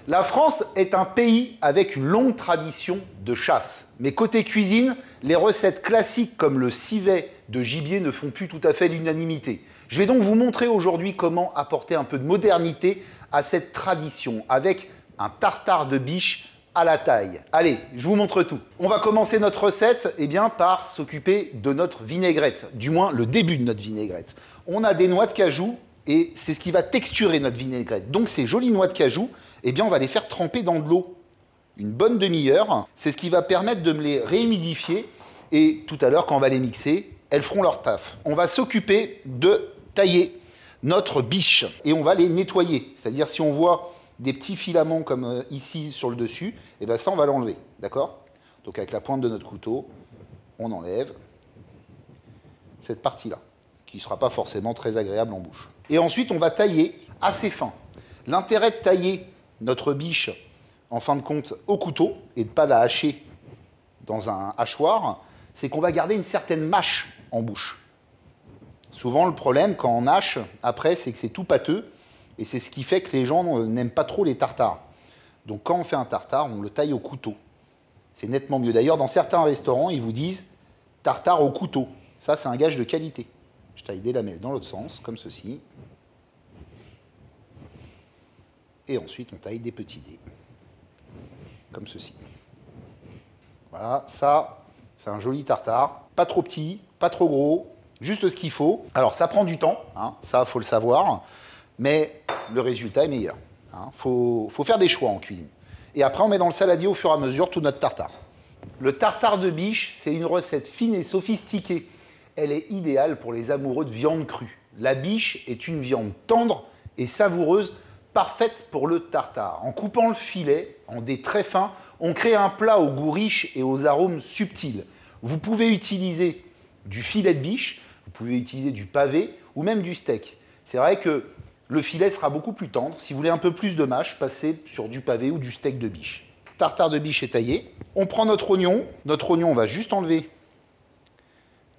La France est un pays avec une longue tradition de chasse. Mais côté cuisine, les recettes classiques comme le civet de gibier ne font plus tout à fait l'unanimité. Je vais donc vous montrer aujourd'hui comment apporter un peu de modernité à cette tradition avec un tartare de biche à la taille. Allez, je vous montre tout. On va commencer notre recette par s'occuper de notre vinaigrette, du moins le début de notre vinaigrette. On a des noix de cajou et c'est ce qui va texturer notre vinaigrette. Donc ces jolies noix de cajou, on va les faire tremper dans de l'eau une bonne demi-heure. C'est ce qui va permettre de me les réhumidifier et tout à l'heure, quand on va les mixer, elles feront leur taf. On va s'occuper de tailler notre biche et on va les nettoyer. C'est-à-dire si on voit des petits filaments comme ici sur le dessus, ça on va l'enlever, d'accord? Donc avec la pointe de notre couteau, on enlève cette partie-là, qui ne sera pas forcément très agréable en bouche. Et ensuite on va tailler assez fin. L'intérêt de tailler notre biche, en fin de compte, au couteau, et de ne pas la hacher dans un hachoir, c'est qu'on va garder une certaine mâche en bouche. Souvent le problème quand on hache, après, c'est que c'est tout pâteux, et c'est ce qui fait que les gens n'aiment pas trop les tartares. Donc quand on fait un tartare, on le taille au couteau. C'est nettement mieux. D'ailleurs, dans certains restaurants, ils vous disent tartare au couteau. Ça, c'est un gage de qualité. Je taille des lamelles dans l'autre sens, comme ceci. Et ensuite, on taille des petits dés, comme ceci. Voilà, ça, c'est un joli tartare. Pas trop petit, pas trop gros, juste ce qu'il faut. Alors, ça prend du temps, hein, ça, il faut le savoir. Mais le résultat est meilleur. Faut faire des choix en cuisine. Et après, on met dans le saladier au fur et à mesure tout notre tartare. Le tartare de biche, c'est une recette fine et sophistiquée. Elle est idéale pour les amoureux de viande crue. La biche est une viande tendre et savoureuse, parfaite pour le tartare. En coupant le filet en dés très fins, on crée un plat au goût riche et aux arômes subtils. Vous pouvez utiliser du filet de biche, vous pouvez utiliser du pavé ou même du steak. C'est vrai que le filet sera beaucoup plus tendre. Si vous voulez un peu plus de mâche, passez sur du pavé ou du steak de biche. Tartare de biche est taillé. On prend notre oignon. Notre oignon, on va juste enlever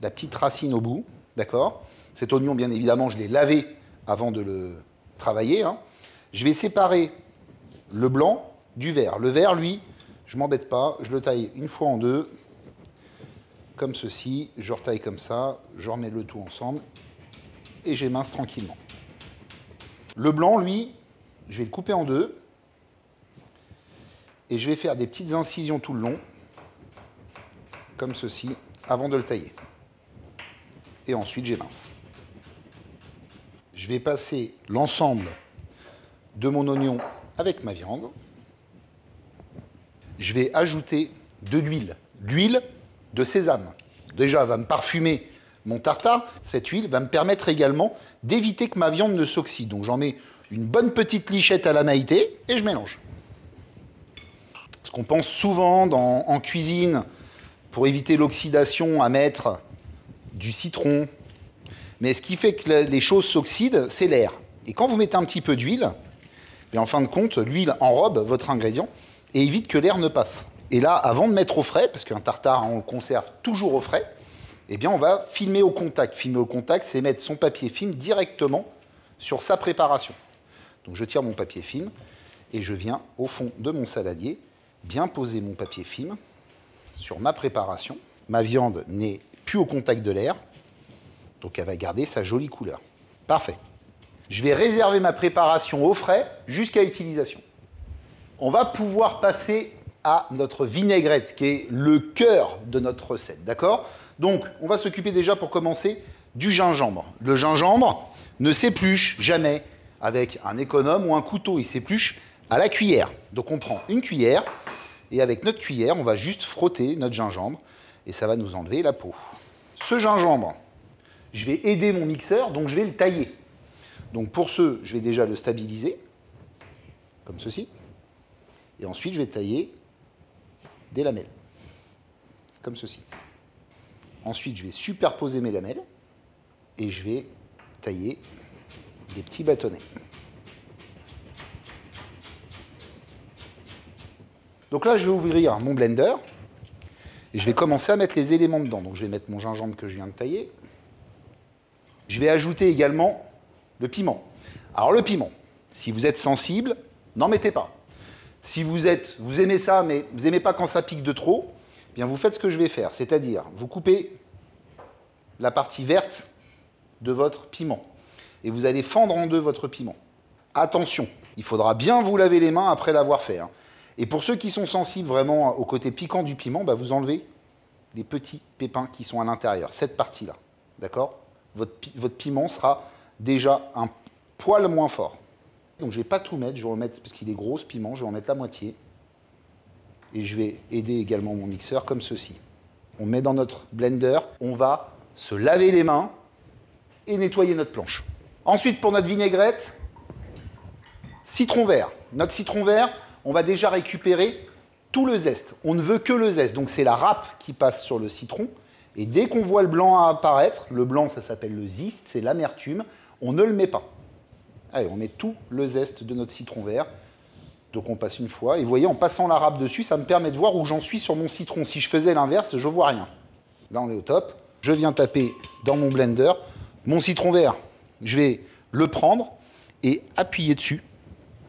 la petite racine au bout. D'accord? Cet oignon, bien évidemment, je l'ai lavé avant de le travailler. Je vais séparer le blanc du vert. Le vert, lui, je ne m'embête pas. Je le taille une fois en deux, comme ceci. Je retaille comme ça. Je remets le tout ensemble et j'émince tranquillement. Le blanc, lui, je vais le couper en deux et je vais faire des petites incisions tout le long, comme ceci, avant de le tailler. Et ensuite, j'émince. Je vais passer l'ensemble de mon oignon avec ma viande. Je vais ajouter de l'huile, de sésame. Déjà, elle va me parfumer mon tartare. Cette huile va me permettre également d'éviter que ma viande ne s'oxyde. Donc j'en mets une bonne petite lichette à la Maïté et je mélange. Ce qu'on pense souvent en cuisine, pour éviter l'oxydation, à mettre du citron. Mais ce qui fait que les choses s'oxydent, c'est l'air. Et quand vous mettez un petit peu d'huile, en fin de compte, l'huile enrobe votre ingrédient et évite que l'air ne passe. Et là, avant de mettre au frais, parce qu'un tartare, on le conserve toujours au frais, on va filmer au contact. Filmer au contact, c'est mettre son papier film directement sur sa préparation. Donc je tire mon papier film et je viens au fond de mon saladier bien poser mon papier film sur ma préparation. Ma viande n'est plus au contact de l'air, donc elle va garder sa jolie couleur. Parfait. Je vais réserver ma préparation au frais jusqu'à utilisation. On va pouvoir passer à notre vinaigrette, qui est le cœur de notre recette, d'accord? Donc, on va s'occuper déjà, pour commencer, du gingembre. Le gingembre ne s'épluche jamais avec un économe ou un couteau, il s'épluche à la cuillère. Donc, on prend une cuillère, et avec notre cuillère, on va juste frotter notre gingembre, et ça va nous enlever la peau. Ce gingembre, je vais aider mon mixeur, donc je vais le tailler. Donc, pour ce, je vais déjà le stabiliser, comme ceci. Et ensuite, je vais tailler des lamelles, comme ceci. Ensuite, je vais superposer mes lamelles et je vais tailler des petits bâtonnets. Donc là, je vais ouvrir mon blender et je vais commencer à mettre les éléments dedans. Donc, je vais mettre mon gingembre que je viens de tailler. Je vais ajouter également le piment. Alors, le piment, si vous êtes sensible, n'en mettez pas. Si vous aimez ça, mais vous n'aimez pas quand ça pique de trop, eh bien vous faites ce que je vais faire, c'est-à-dire vous coupez la partie verte de votre piment et vous allez fendre en deux votre piment. Attention, il faudra bien vous laver les mains après l'avoir fait. Hein. Et pour ceux qui sont sensibles vraiment au côté piquant du piment, bah vous enlevez les petits pépins qui sont à l'intérieur, cette partie-là. D'accord ? Votre piment sera déjà un poil moins fort. Donc je ne vais pas tout mettre, je vais en mettre, parce qu'il est gros ce piment, je vais en mettre la moitié. Et je vais aider également mon mixeur comme ceci. On met dans notre blender, on va se laver les mains et nettoyer notre planche. Ensuite, pour notre vinaigrette, citron vert. Notre citron vert, on va déjà récupérer tout le zeste. On ne veut que le zeste. Donc c'est la râpe qui passe sur le citron. Et dès qu'on voit le blanc apparaître, le blanc ça s'appelle le zeste, c'est l'amertume, on ne le met pas. Allez, on met tout le zeste de notre citron vert. Donc on passe une fois. Et vous voyez, en passant la râpe dessus, ça me permet de voir où j'en suis sur mon citron. Si je faisais l'inverse, je ne vois rien. Là, on est au top. Je viens taper dans mon blender. Mon citron vert, je vais le prendre et appuyer dessus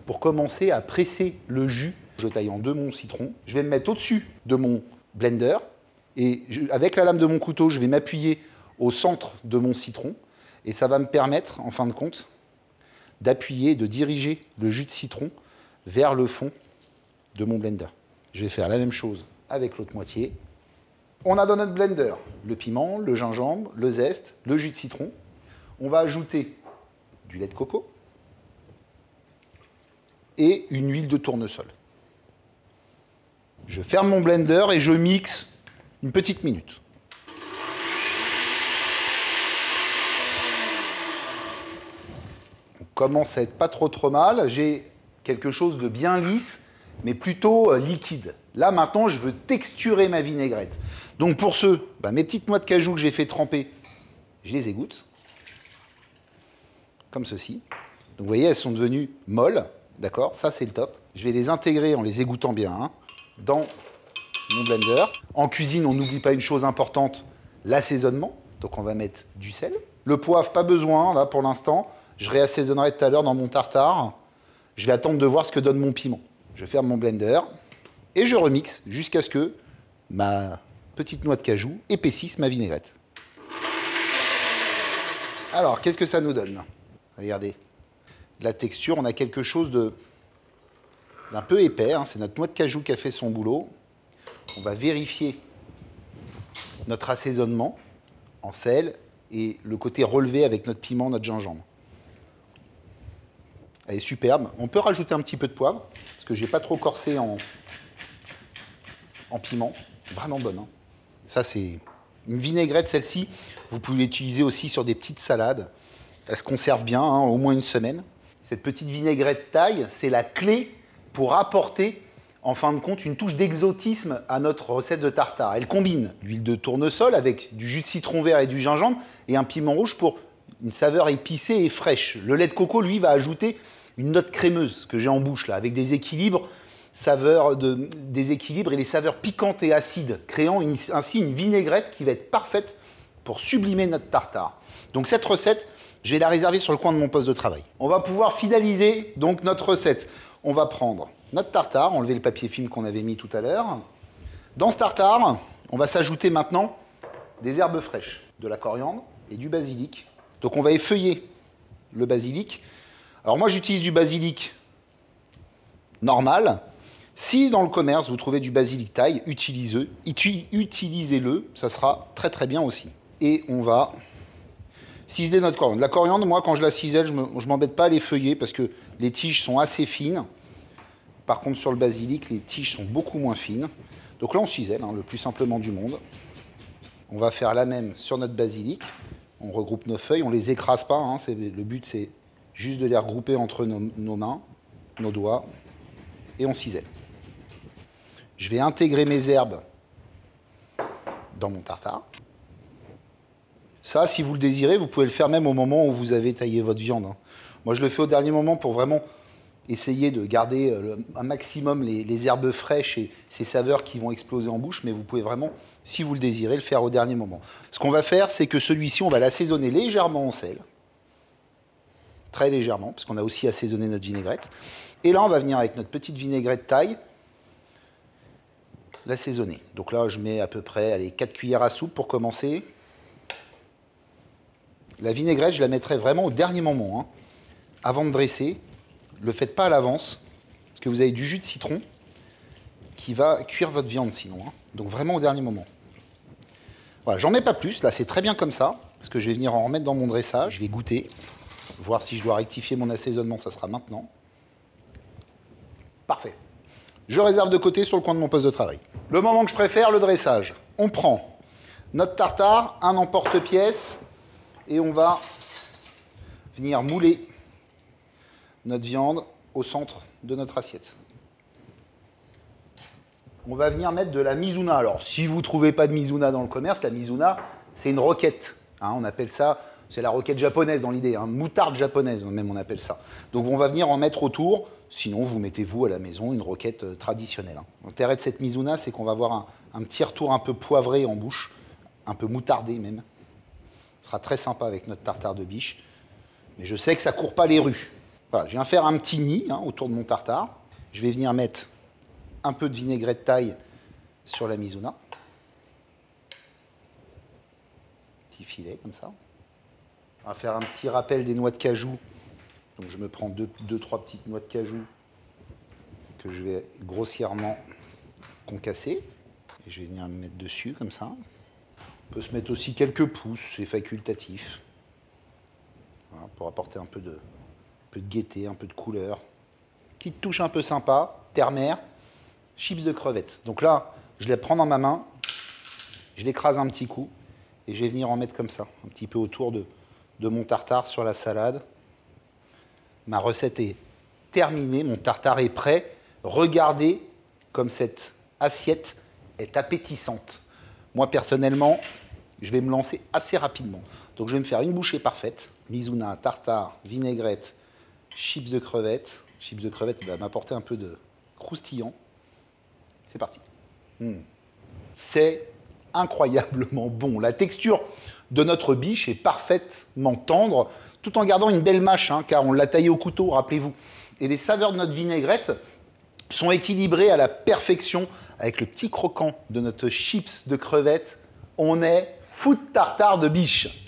pour commencer à presser le jus. Je taille en deux mon citron. Je vais me mettre au-dessus de mon blender. Et avec la lame de mon couteau, je vais m'appuyer au centre de mon citron. Et ça va me permettre, en fin de compte, d'appuyer, de diriger le jus de citron vers le fond de mon blender. Je vais faire la même chose avec l'autre moitié. On a dans notre blender le piment, le gingembre, le zeste, le jus de citron. On va ajouter du lait de coco et une huile de tournesol. Je ferme mon blender et je mixe une petite minute. On commence à être pas trop mal. J'ai quelque chose de bien lisse, mais plutôt liquide. Là, maintenant, je veux texturer ma vinaigrette. Donc pour ce, mes petites noix de cajou que j'ai fait tremper, je les égoutte, comme ceci. Donc vous voyez, elles sont devenues molles, d'accord ? Ça, c'est le top. Je vais les intégrer en les égouttant bien dans mon blender. En cuisine, on n'oublie pas une chose importante, l'assaisonnement. Donc on va mettre du sel. Le poivre, pas besoin, là, pour l'instant. Je réassaisonnerai tout à l'heure dans mon tartare. Je vais attendre de voir ce que donne mon piment. Je ferme mon blender et je remixe jusqu'à ce que ma petite noix de cajou épaississe ma vinaigrette. Alors, qu'est-ce que ça nous donne ? Regardez, la texture, on a quelque chose d'un peu épais. Hein. C'est notre noix de cajou qui a fait son boulot. On va vérifier notre assaisonnement en sel et le côté relevé avec notre piment, notre gingembre. Elle est superbe. On peut rajouter un petit peu de poivre, parce que je n'ai pas trop corsé en piment. Vraiment bonne. Hein. Ça, c'est une vinaigrette, celle-ci. Vous pouvez l'utiliser aussi sur des petites salades. Elle se conserve bien, au moins une semaine. Cette petite vinaigrette taille, c'est la clé pour apporter, en fin de compte, une touche d'exotisme à notre recette de tartare. Elle combine l'huile de tournesol avec du jus de citron vert et du gingembre et un piment rouge pour une saveur épicée et fraîche. Le lait de coco, lui, va ajouter une note crémeuse que j'ai en bouche, là, avec des équilibres, des équilibres et les saveurs piquantes et acides, créant ainsi une vinaigrette qui va être parfaite pour sublimer notre tartare. Donc cette recette, je vais la réserver sur le coin de mon poste de travail. On va pouvoir finaliser donc notre recette. On va prendre notre tartare, enlever le papier film qu'on avait mis tout à l'heure. Dans ce tartare, on va s'ajouter maintenant des herbes fraîches, de la coriandre et du basilic. Donc on va effeuiller le basilic. Alors moi j'utilise du basilic normal. Si dans le commerce vous trouvez du basilic thaï, utilisez-le, ça sera très très bien aussi. Et on va ciseler notre coriandre. La coriandre, moi quand je la cisèle, je ne m'embête pas à l'effeuiller parce que les tiges sont assez fines. Par contre sur le basilic, les tiges sont beaucoup moins fines. Donc là on cisèle, le plus simplement du monde. On va faire la même sur notre basilic. On regroupe nos feuilles, on ne les écrase pas. Le but c'est juste de les regrouper entre nos mains, nos doigts, et on cisèle. Je vais intégrer mes herbes dans mon tartare. Ça, si vous le désirez, vous pouvez le faire même au moment où vous avez taillé votre viande. Moi, je le fais au dernier moment pour vraiment essayer de garder un maximum les herbes fraîches et ces saveurs qui vont exploser en bouche, mais vous pouvez vraiment, si vous le désirez, le faire au dernier moment. Ce qu'on va faire, c'est que celui-ci, on va l'assaisonner légèrement en sel, très légèrement, parce qu'on a aussi assaisonné notre vinaigrette. Et là, on va venir avec notre petite vinaigrette de taille, l'assaisonner. Donc là, je mets à peu près allez, 4 cuillères à soupe pour commencer. La vinaigrette, je la mettrai vraiment au dernier moment, hein, avant de dresser. Ne le faites pas à l'avance, parce que vous avez du jus de citron qui va cuire votre viande sinon. Hein. Donc vraiment au dernier moment. Voilà, j'en mets pas plus, là c'est très bien comme ça, parce que je vais venir en remettre dans mon dressage. Je vais goûter, voir si je dois rectifier mon assaisonnement, ça sera maintenant. Parfait. Je réserve de côté sur le coin de mon poste de travail. Le moment que je préfère, le dressage. On prend notre tartare, un emporte-pièce, et on va venir mouler notre viande au centre de notre assiette. On va venir mettre de la mizuna. Alors, si vous ne trouvez pas de mizuna dans le commerce, la mizuna, c'est une roquette. Hein, on appelle ça, c'est la roquette japonaise dans l'idée, hein, moutarde japonaise même on appelle ça. Donc on va venir en mettre autour, sinon vous mettez vous à la maison une roquette traditionnelle. Hein. L'intérêt de cette mizuna, c'est qu'on va avoir un petit retour un peu poivré en bouche, un peu moutardé même. Ce sera très sympa avec notre tartare de biche. Mais je sais que ça ne court pas les rues. Voilà, je viens faire un petit nid hein, autour de mon tartare. Je vais venir mettre un peu de vinaigrette de taille sur la mizuna. Petit filet comme ça. On va faire un petit rappel des noix de cajou. Donc je me prends deux, trois petites noix de cajou que je vais grossièrement concasser. Et je vais venir me mettre dessus comme ça. On peut se mettre aussi quelques pousses, c'est facultatif. Voilà, pour apporter un peu de gaieté, un peu de couleur. Petite touche un peu sympa, terre-mer. Chips de crevettes. Donc là, je les prends dans ma main, je l'écrase un petit coup et je vais venir en mettre comme ça, un petit peu autour de mon tartare sur la salade. Ma recette est terminée, mon tartare est prêt. Regardez comme cette assiette est appétissante. Moi, personnellement, je vais me lancer assez rapidement. Donc, je vais me faire une bouchée parfaite. Mizuna, tartare, vinaigrette, chips de crevettes. Chips de crevettes va m'apporter un peu de croustillant. C'est parti. C'est incroyablement bon. La texture de notre biche est parfaitement tendre, tout en gardant une belle mâche, hein, car on l'a taillée au couteau, rappelez-vous. Et les saveurs de notre vinaigrette sont équilibrées à la perfection avec le petit croquant de notre chips de crevettes. On est fou de tartare de biche.